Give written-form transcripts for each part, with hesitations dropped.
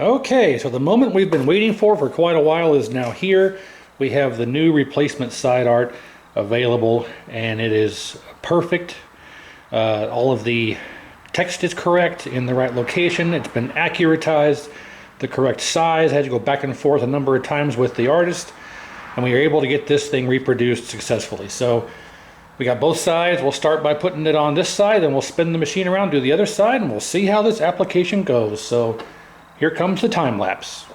Okay, so the moment we've been waiting for quite a while is now here. We have the new replacement side art available, and it is perfect. All of the text is correct in the right location. It's been accuratized, the correct size. I had to go back and forth a number of times with the artist, and we were able to get this thing reproduced successfully. So we got both sides. We'll start by putting it on this side, then we'll spin the machine around, do the other side, and we'll see how this application goes. So here comes the time lapse.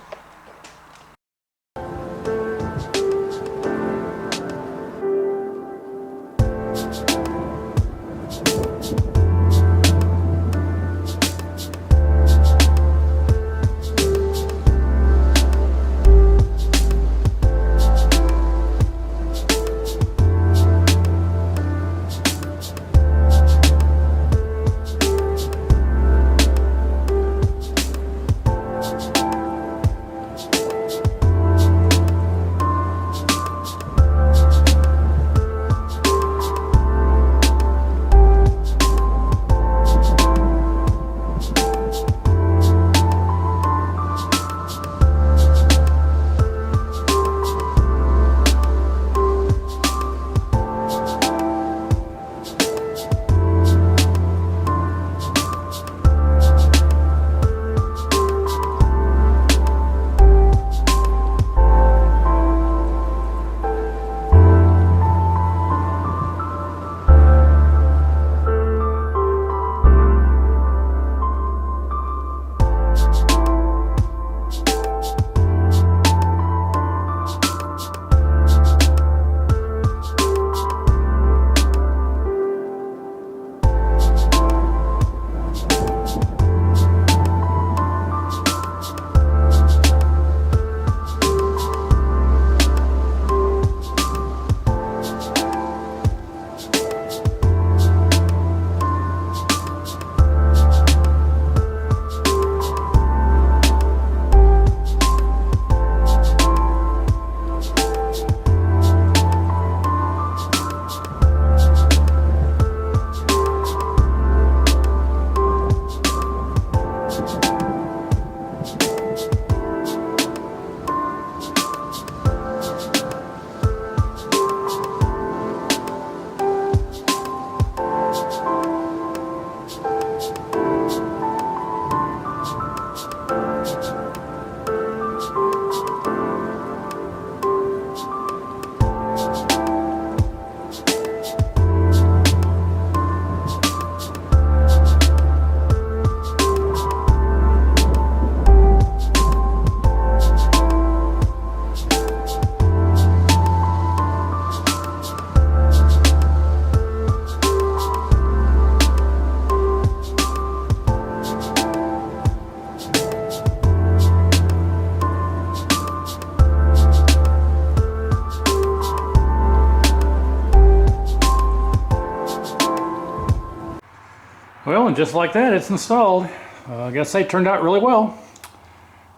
Well, and just like that, it's installed. I guess it turned out really well.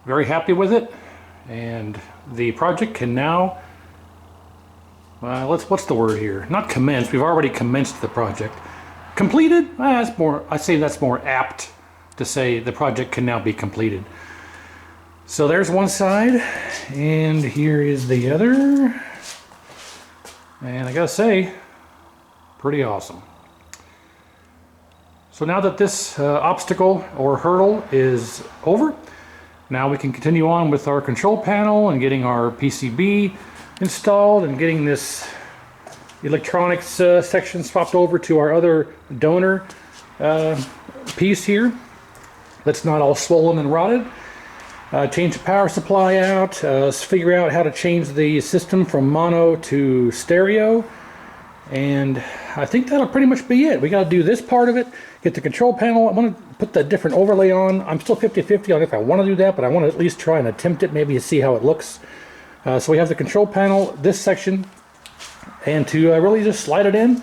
Very happy with it. And the project can now, what's the word here? Not commence, we've already commenced the project. Completed? That's more, I say that's more apt to say the project can now be completed. So there's one side, and here is the other. And I gotta say, pretty awesome. So now that this obstacle or hurdle is over, now we can continue on with our control panel and getting our PCB installed and getting this electronics section swapped over to our other donor piece here that's not all swollen and rotted. Change the power supply out, figure out how to change the system from mono to stereo, and I think that'll pretty much be it. We got to do this part of it, get the control panel. I want to put the different overlay on. I'm still 50-50 on if I want to do that, but I want to at least try and attempt it, maybe to see how it looks. So we have the control panel, this section, and to really just slide it in,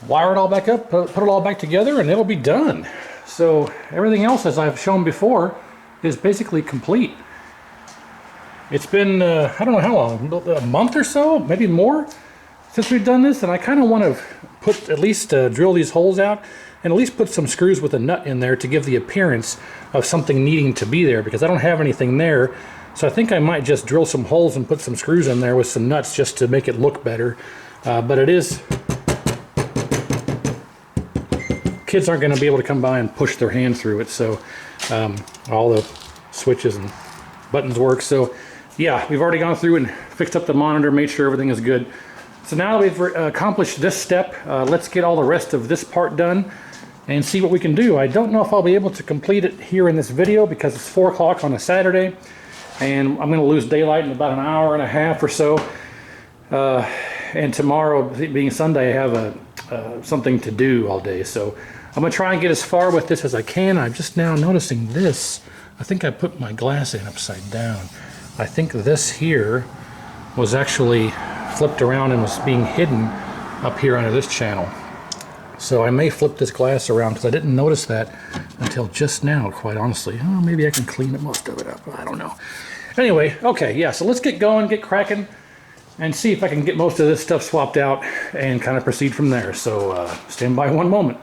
wire it all back up, put it all back together, and it'll be done. So everything else, as I've shown before, is basically complete. It's been, I don't know how long, a month or so, maybe more, since we've done this, and I kind of want to put, at least drill these holes out and at least put some screws with a nut in there to give the appearance of something needing to be there, because I don't have anything there. So I think I might just drill some holes and put some screws in there with some nuts just to make it look better. But it is, kids aren't going to be able to come by and push their hand through it, so all the switches and buttons work. So yeah, we've already gone through and fixed up the monitor, made sure everything is good. So now that we've accomplished this step, let's get all the rest of this part done and see what we can do. I don't know if I'll be able to complete it here in this video because it's 4 o'clock on a Saturday, and I'm going to lose daylight in about an hour and a half or so. And tomorrow, being Sunday, I have something to do all day. So I'm going to try and get as far with this as I can. I'm just now noticing this. I think I put my glass in upside down. I think this here was actually flipped around and was being hidden up here under this channel. So I may flip this glass around because I didn't notice that until just now, quite honestly. Oh, maybe I can clean most of it up. I don't know. Anyway, okay, yeah, so let's get going, get cracking, and see if I can get most of this stuff swapped out and kind of proceed from there. So stand by one moment.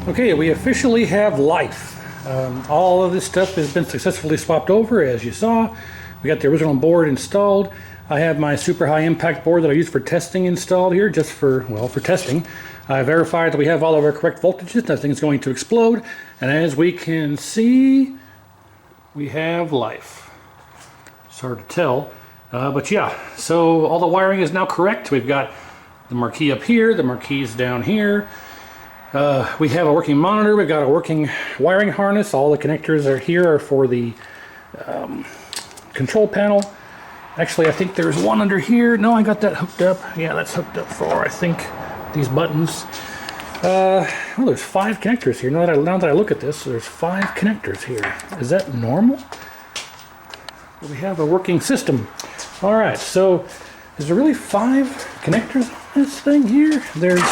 Okay, we officially have life. All of this stuff has been successfully swapped over, as you saw. We got the original board installed. I have my super high impact board that I use for testing installed here, just for, well, for testing. I verified that we have all of our correct voltages, nothing's going to explode. And as we can see, we have life. It's hard to tell, but yeah, so all the wiring is now correct. We've got the marquee up here, the marquees down here. We have a working monitor, we've got a working wiring harness. All the connectors are here for the control panel. Actually, I think there's one under here. No, I got that hooked up. Yeah, that's hooked up for, I think, these buttons. Well, there's 5 connectors here. Now that I look at this, there's 5 connectors here. Is that normal? We have a working system. All right, so is there really 5 connectors on this thing here? There's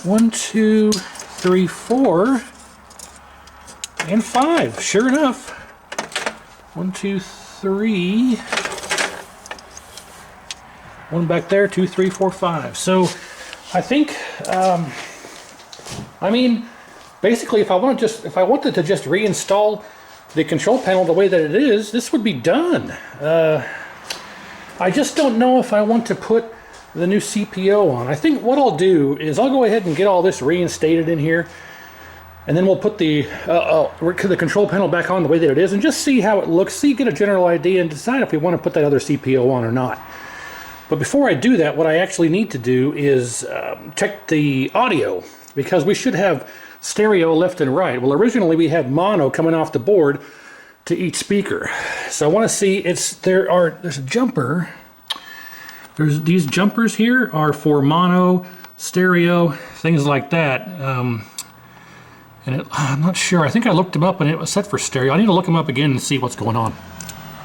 1, 2, 3, 4, and 5. Sure enough. 1, 2, 3. One back there, 2, 3, 4, 5. So I think, I mean, basically, if I wanted to just reinstall the control panel the way that it is, this would be done. I just don't know if I want to put the new CPO on. I think what I'll do is I'll go ahead and get all this reinstated in here, and then we'll put the control panel back on the way that it is and just see how it looks, get a general idea, and decide if we want to put that other CPO on or not. But before I do that, what I actually need to do is check the audio, because we should have stereo left and right. Well, originally we had mono coming off the board to each speaker. So I want to see, there's a jumper. These jumpers here are for mono, stereo, things like that. I'm not sure. I think I looked them up and it was set for stereo. I need to look them up again and see what's going on.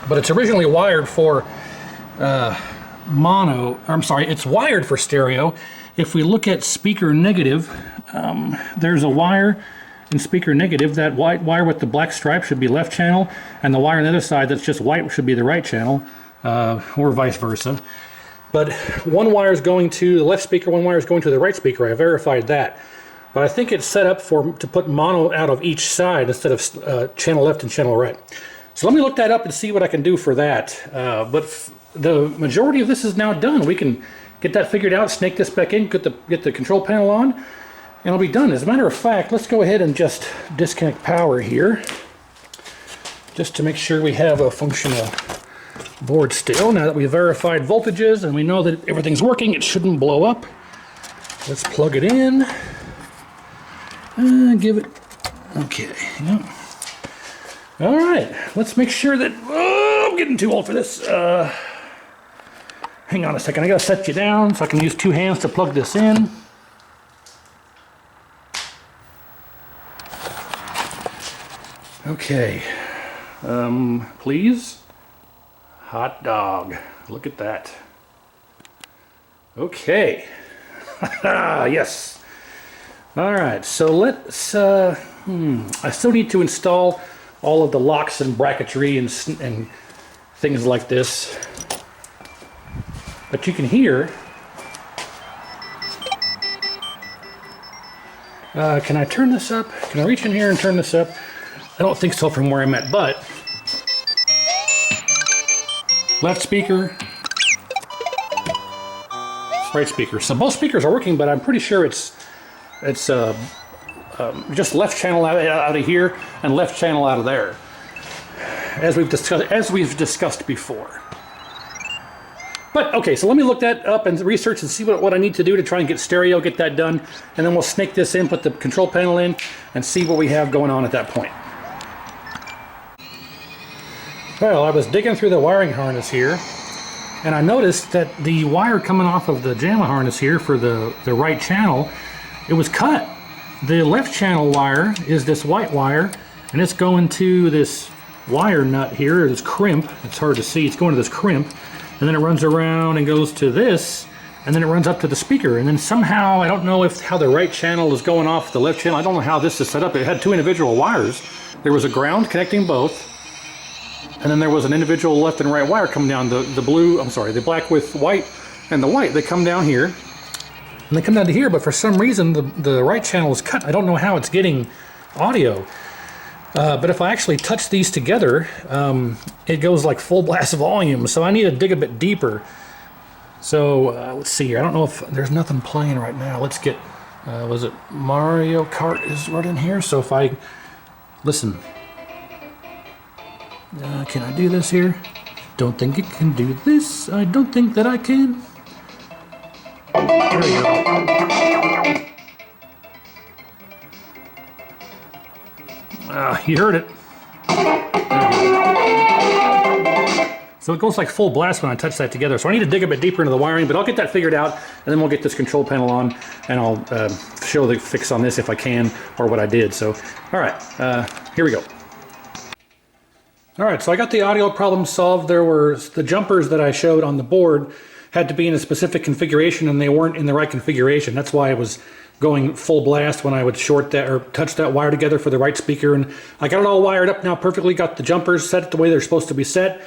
But it's originally wired for it's wired for stereo. If we look at speaker negative, there's a wire in speaker negative. That white wire with the black stripe should be left channel, and the wire on the other side that's just white should be the right channel, or vice versa. But one wire is going to the left speaker, one wire is going to the right speaker. I verified that. But I think it's set up to put mono out of each side instead of channel left and channel right. So let me look that up and see what I can do for that. But the majority of this is now done. We can get that figured out, snake this back in, get the control panel on, and it'll be done. As a matter of fact, let's go ahead and just disconnect power here, just to make sure we have a functional board still. Now that we've verified voltages and we know that everything's working, it shouldn't blow up. Let's plug it in. Give it, okay, yep. All right, let's make sure that, oh, I'm getting too old for this. Hang on a second, I gotta set you down so I can use 2 hands to plug this in. Okay, please. Hot dog, look at that. Okay, yes. All right, so let's, I still need to install all of the locks and bracketry and things like this. But you can hear, can I turn this up? Can I reach in here and turn this up? I don't think so from where I'm at, but left speaker, right speaker. So both speakers are working, but I'm pretty sure it's just left channel out of here and left channel out of there, as we've discussed before. But okay, so let me look that up and research and see what I need to do to try and get stereo, get that done, and then we'll snake this in, put the control panel in, and see what we have going on at that point. Well, I was digging through the wiring harness here, and I noticed that the wire coming off of the JAMA harness here for the right channel, it was cut. The left channel wire is this white wire, and it's going to this wire nut here, this crimp. It's hard to see, it's going to this crimp, and then it runs around and goes to this, and then it runs up to the speaker, and then somehow, I don't know how the right channel is going off the left channel. I don't know how this is set up. It had 2 individual wires. There was a ground connecting both, and then there was an individual left and right wire coming down, the black with white and the white. They come down here, and they come down to here, but for some reason the right channel is cut. I don't know how it's getting audio. But if I actually touch these together, it goes like full blast volume, so I need to dig a bit deeper. So let's see here. I don't know if there's nothing playing right now. Let's get, was it Mario Kart is right in here? So if I, listen. Can I do this here? Don't think it can do this. I don't think that I can. There we go. You heard it. So it goes like full blast when I touch that together. So I need to dig a bit deeper into the wiring, but I'll get that figured out, and then we'll get this control panel on, and I'll show the fix on this if I can, or what I did. So, all right, here we go. All right, so I got the audio problem solved. There were the jumpers that I showed on the board had to be in a specific configuration, and they weren't in the right configuration. That's why it was going full blast when I would short that or touch that wire together for the right speaker. And I got it all wired up now perfectly, got the jumpers set the way they're supposed to be set.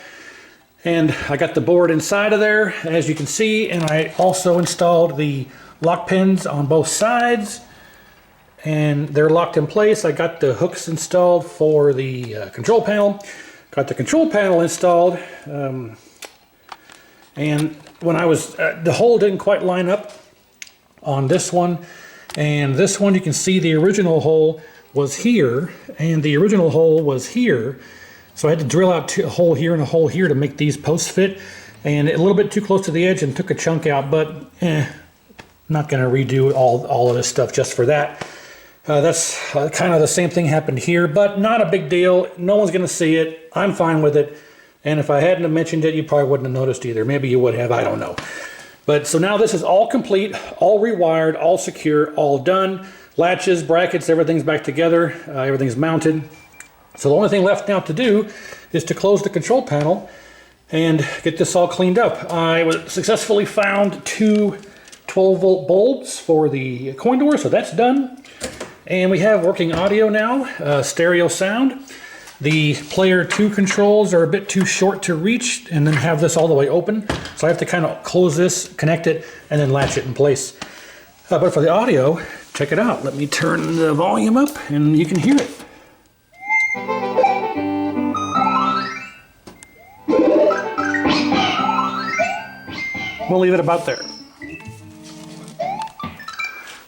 And I got the board inside of there, as you can see, and I also installed the lock pins on both sides, and they're locked in place. I got the hooks installed for the control panel, got the control panel installed, and when I was, the hole didn't quite line up on this one, and this one you can see the original hole was here, and the original hole was here. So I had to drill out a hole here and a hole here to make these posts fit, and a little bit too close to the edge and took a chunk out, but not going to redo all of this stuff just for that. That's kind of the same thing happened here, but not a big deal. No one's going to see it. I'm fine with it. And if I hadn't have mentioned it, you probably wouldn't have noticed either. Maybe you would have, I don't know. But so now this is all complete, all rewired, all secure, all done. Latches, brackets, everything's back together. Everything's mounted. So the only thing left now to do is to close the control panel and get this all cleaned up. I successfully found two 12-volt bulbs for the coin door, so that's done. And we have working audio now, stereo sound. The player 2 controls are a bit too short to reach and then have this all the way open. So I have to kind of close this, connect it, and then latch it in place. But for the audio, check it out. Let me turn the volume up and you can hear it. We'll leave it about there.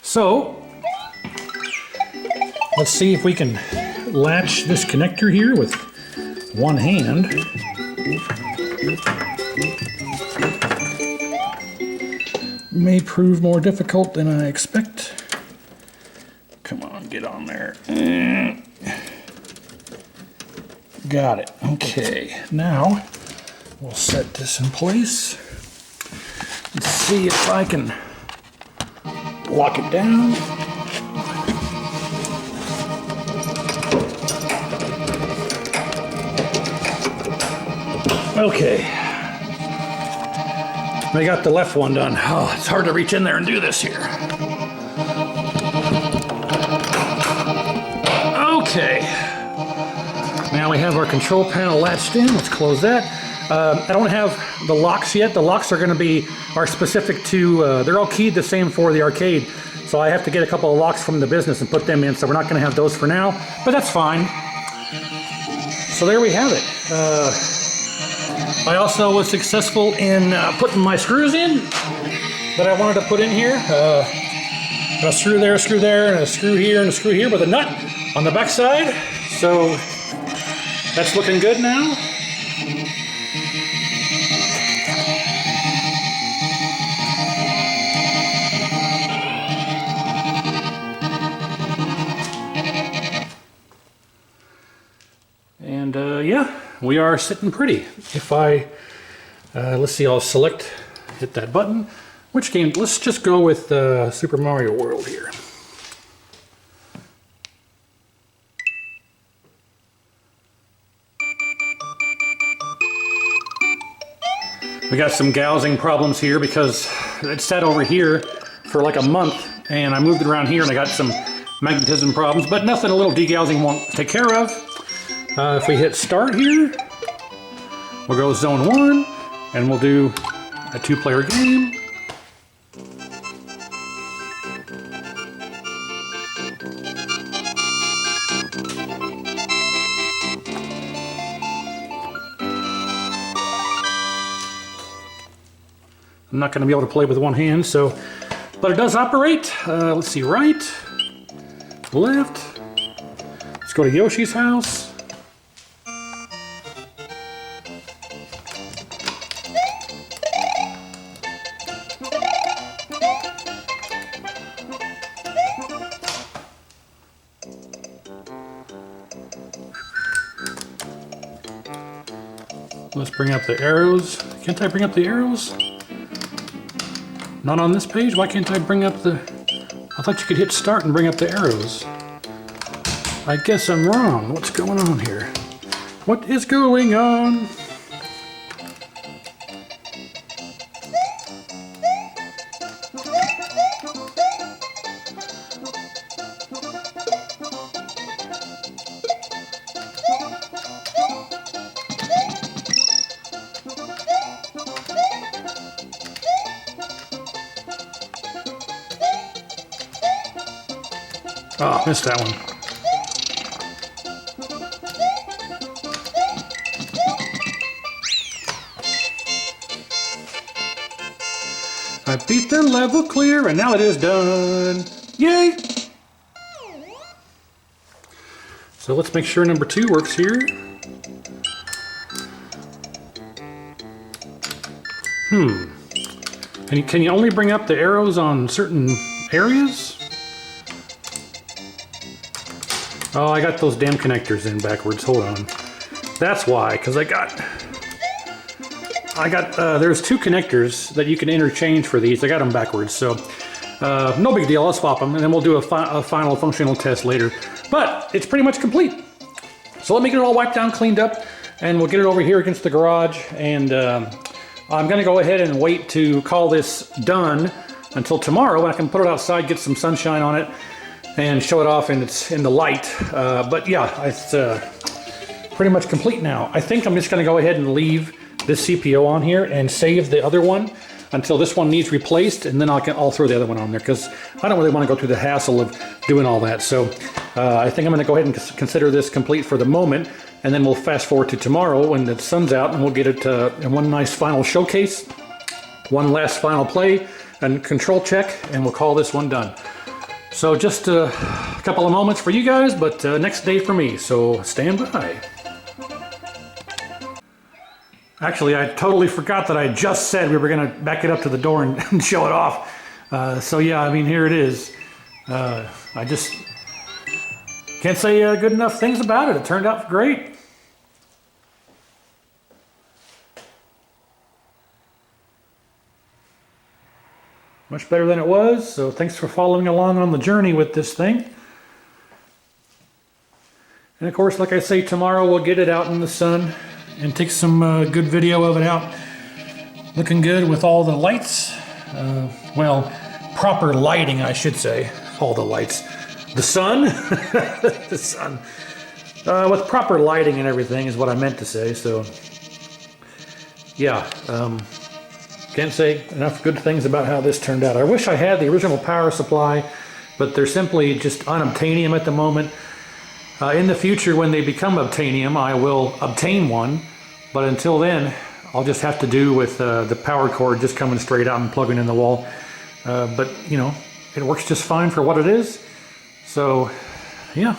So, let's see if we can latch this connector here with one hand. May prove more difficult than I expect. Come on, get on there. Got it. Okay, now we'll set this in place. Let's see if I can lock it down. Okay. I got the left one done. Oh, it's hard to reach in there and do this here. Okay. Now we have our control panel latched in. Let's close that. I don't have the locks yet. The locks are specific to, they're all keyed the same for the arcade. So I have to get a couple of locks from the business and put them in. So we're not going to have those for now, but that's fine. So there we have it. I also was successful in putting my screws in that I wanted to put in here. A screw there, and a screw here, and a screw here with a nut on the back side. So that's looking good now. And yeah, we are sitting pretty. If I, let's see, I'll select, hit that button. Which game? Let's just go with Super Mario World here. We got some gouging problems here because it sat over here for like a month and I moved it around here and I got some magnetism problems, but nothing a little degouging won't take care of. If we hit start here, we'll go zone 1 and we'll do a 2-player game. I'm not going to be able to play with one hand, so, but it does operate. Let's see, right, left. Let's go to Yoshi's house. Let's bring up the arrows. Can't I bring up the arrows? Not on this page? Why can't I bring up the... I thought you could hit start and bring up the arrows. I guess I'm wrong. What's going on here? What is going on? Oh, missed that one. I beat the level clear and now it is done. Yay! So let's make sure number 2 works here. And can you only bring up the arrows on certain areas? Oh, I got those damn connectors in backwards. Hold on. That's why, because I got there's 2 connectors that you can interchange for these. I got them backwards, so no big deal. I'll swap them, and then we'll do a final functional test later. But it's pretty much complete. So let me get it all wiped down, cleaned up, and we'll get it over here against the garage. And I'm going to go ahead and wait to call this done until tomorrow, when I can put it outside, get some sunshine on it, and show it off in the light. But yeah, it's pretty much complete now. I think I'm just going to go ahead and leave this CPO on here and save the other one until this one needs replaced, and then I'll throw the other one on there, because I don't really want to go through the hassle of doing all that. So I think I'm going to go ahead and consider this complete for the moment, and then we'll fast forward to tomorrow when the sun's out, and we'll get it in one nice final showcase, one last final play and control check, and we'll call this one done. So just a couple of moments for you guys, but next day for me, so stand by. Actually, I totally forgot that I just said we were going to back it up to the door and show it off. So yeah, I mean, here it is. I just can't say good enough things about it. It turned out great. Much better than it was, so thanks for following along on the journey with this thing. And of course, like I say, tomorrow we'll get it out in the sun and take some good video of it out. Looking good with all the lights. Well, proper lighting, I should say. All the lights. The sun? The sun. With proper lighting and everything is what I meant to say, so... Yeah, can't say enough good things about how this turned out. I wish I had the original power supply, but they're simply just unobtainium at the moment. In the future, when they become obtainium, I will obtain one, but until then, I'll just have to do with the power cord just coming straight out and plugging in the wall. But, you know, it works just fine for what it is. So, yeah.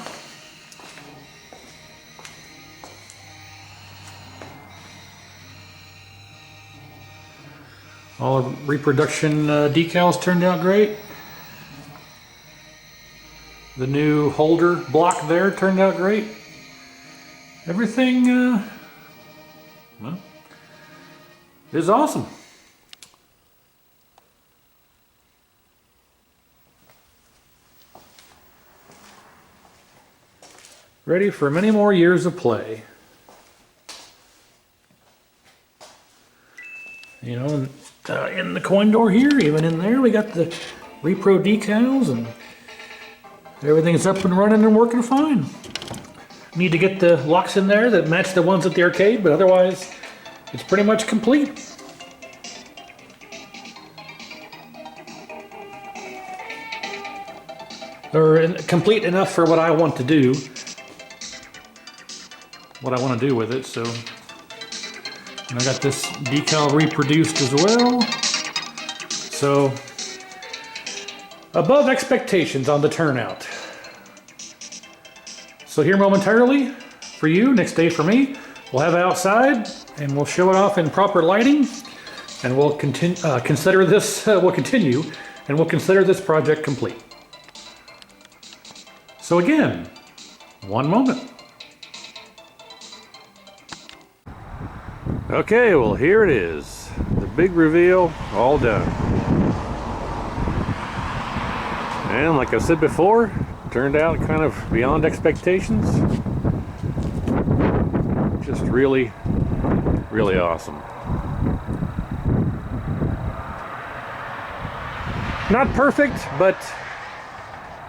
All the reproduction decals turned out great. The new holder block there turned out great. Everything well, is awesome. Ready for many more years of play. You know, in the coin door here, even in there, we got the repro decals, and everything's up and running and working fine. Need to get the locks in there that match the ones at the arcade, but otherwise, it's pretty much complete. Or complete enough for what I want to do. What I want to do with it, so... And I got this decal reproduced as well. so above expectations on the turnout. So here momentarily for you, next day for me, we'll have it outside and we'll show it off in proper lighting, and we'll consider this, we'll continue and we'll consider this project complete. So again, one moment. Okay, well here it is. The big reveal, all done. And like I said before, turned out kind of beyond expectations. Just really, really awesome. Not perfect, but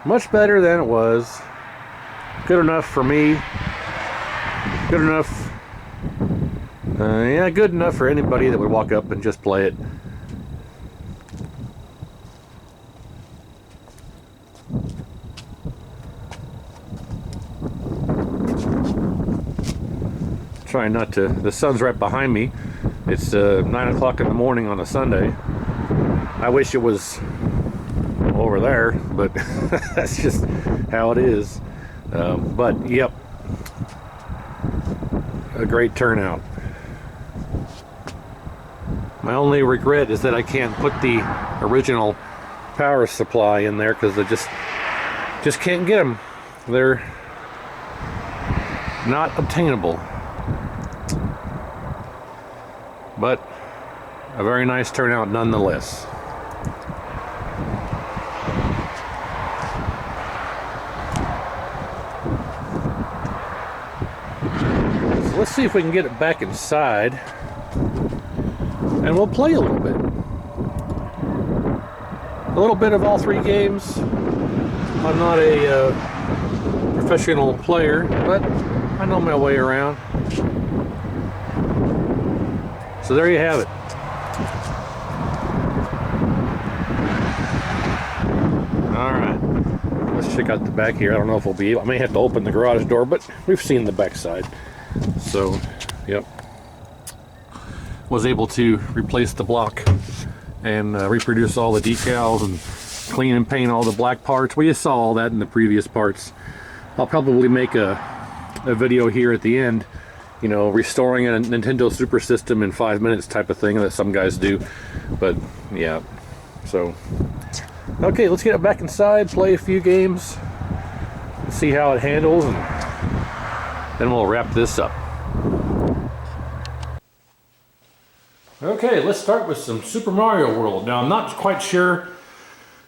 much better than it was. Good enough for me. Good enough. Yeah, good enough for anybody that would walk up and just play it. Trying not to, the sun's right behind me. It's 9 o'clock in the morning on a Sunday. I wish it was over there, but that's just how it is. But yep, a great turnout. My only regret is that I can't put the original power supply in there because I just can't get them. They're not obtainable. But a very nice turnout nonetheless. So let's see if we can get it back inside. And we'll play a little bit. A little bit of all three games. I'm not a professional player, but I know my way around. So there you have it. Alright. Let's check out the back here. I don't know if we'll be able, I may have to open the garage door, but we've seen the back side. So, yep. Was able to replace the block and reproduce all the decals and clean and paint all the black parts. Well, you saw all that in the previous parts. I'll probably make a video here at the end, you know, restoring a Nintendo Super System in 5 minutes type of thing that some guys do. But yeah, so okay, let's get it back inside, play a few games, see how it handles, and then we'll wrap this up. Okay, let's start with some Super Mario World. Now, I'm not quite sure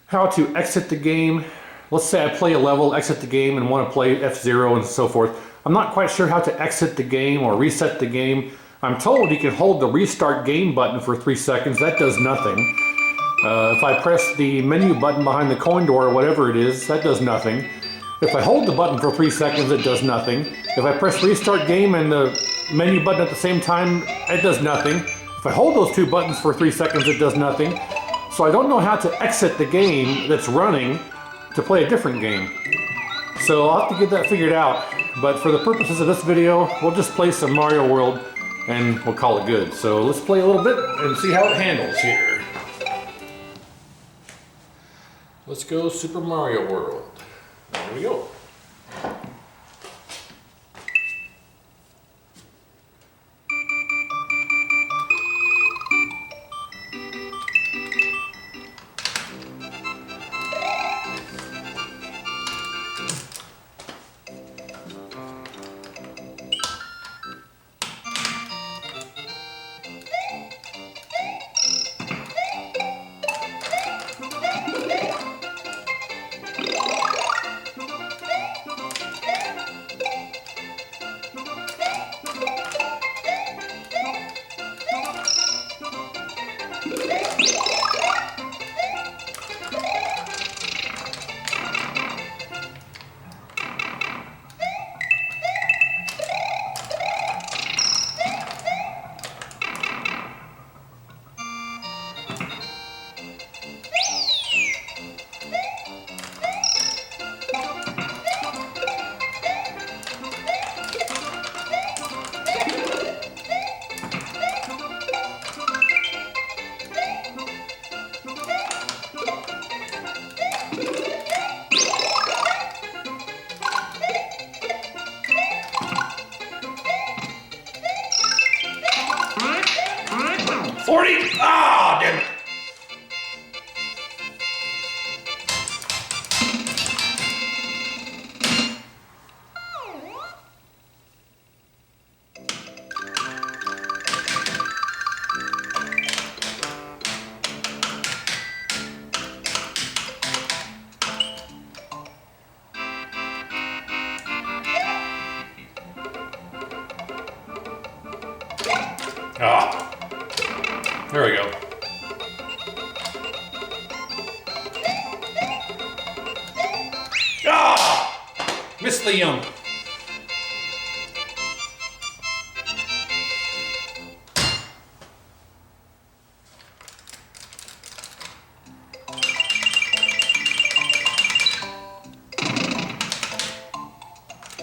how to exit the game. Let's say I play a level, exit the game, and want to play F-Zero and so forth. I'm not quite sure how to exit the game or reset the game. I'm told you can hold the restart game button for 3 seconds. That does nothing. If I press the menu button behind the coin door or whatever it is, that does nothing. If I hold the button for 3 seconds, it does nothing. If I press restart game and the menu button at the same time, it does nothing. If I hold those two buttons for 3 seconds, it does nothing. So I don't know how to exit the game that's running to play a different game. So I'll have to get that figured out. But for the purposes of this video, we'll just play some Mario World and we'll call it good. So let's play a little bit and see how it handles here. Let's go Super Mario World. There we go. 40! Ah, damn it! Ah, there we go. Ah, missed the young.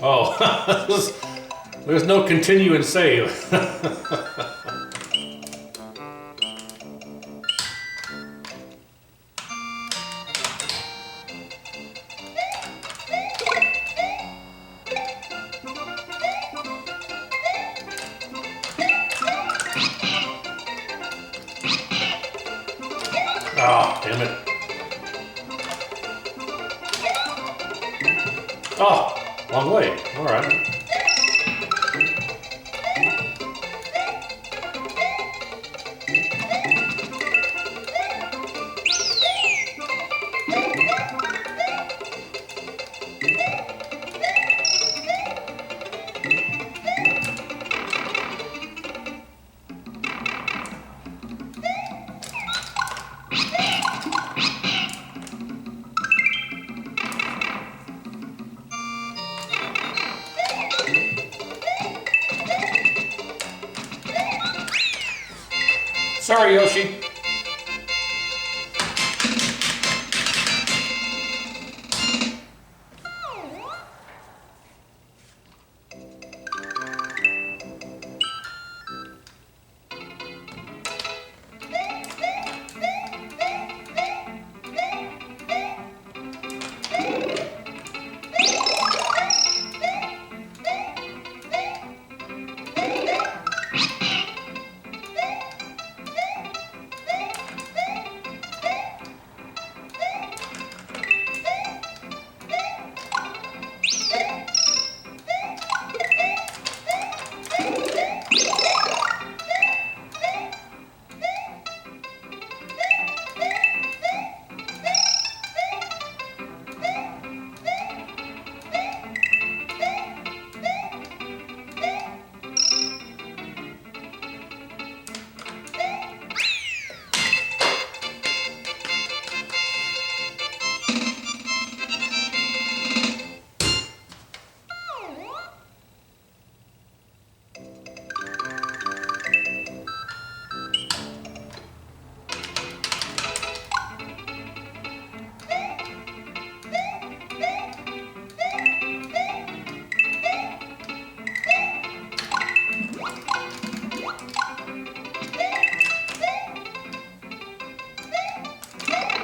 Oh, there's no continue and save. Ah, damn it. Oh, long way. All right. Sorry, Yoshi.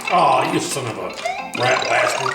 Oh, you son of a rat bastard.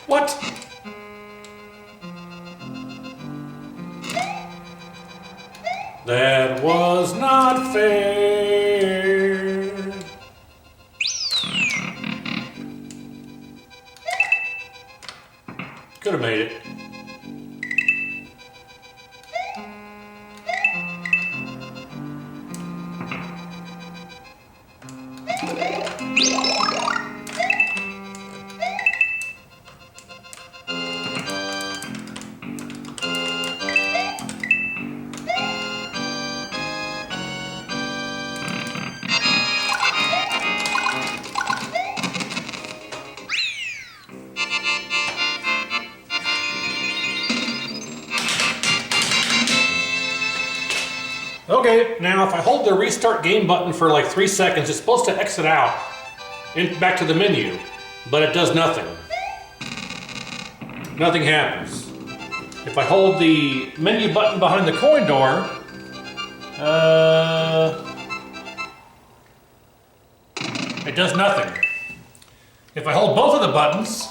What? That was not fair. Could have made it. Okay, now if I hold the restart game button for like 3 seconds, it's supposed to exit out back to the menu, but it does nothing. Nothing happens. If I hold the menu button behind the coin door, it does nothing. If I hold both of the buttons,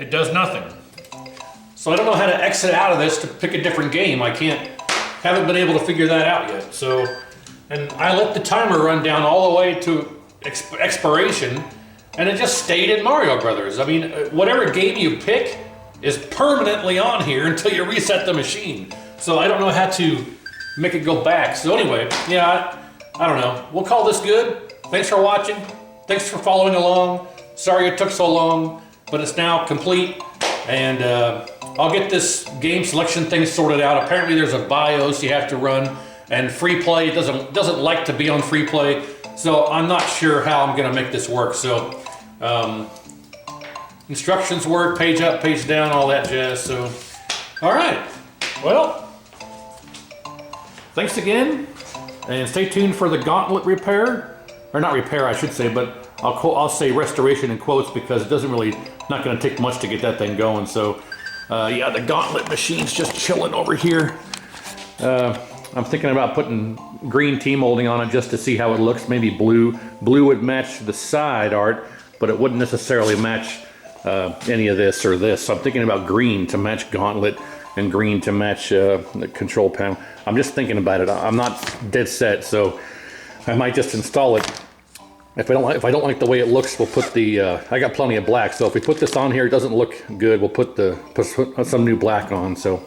it does nothing. So I don't know how to exit out of this to pick a different game. Haven't been able to figure that out yet. So, and I let the timer run down all the way to expiration, and it just stayed in Mario Brothers. I mean, whatever game you pick is permanently on here until you reset the machine. So I don't know how to make it go back. So anyway, yeah, I don't know. We'll call this good. Thanks for watching. Thanks for following along. Sorry it took so long, but it's now complete. And I'll get this game selection thing sorted out. Apparently there's a BIOS you have to run, and free play doesn't like to be on free play. So I'm not sure how I'm gonna make this work. So instructions work, page up, page down, all that jazz. So, all right, well, thanks again, and stay tuned for the gauntlet repair, or not repair, I should say, but I'll say restoration in quotes because it doesn't really, not gonna take much to get that thing going. So, yeah, the gauntlet machine's just chilling over here. I'm thinking about putting green T-molding on it just to see how it looks. Maybe blue. Blue would match the side art, but it wouldn't necessarily match any of this or this. So I'm thinking about green to match gauntlet and green to match the control panel. I'm just thinking about it. I'm not dead set, so I might just install it. If I don't like the way it looks, we'll put the. I got plenty of black, so if we put this on here, it doesn't look good. We'll put some new black on. So,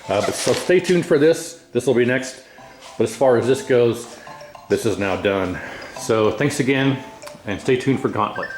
so stay tuned for this. This will be next. But as far as this goes, this is now done. So thanks again, and stay tuned for Gauntlet.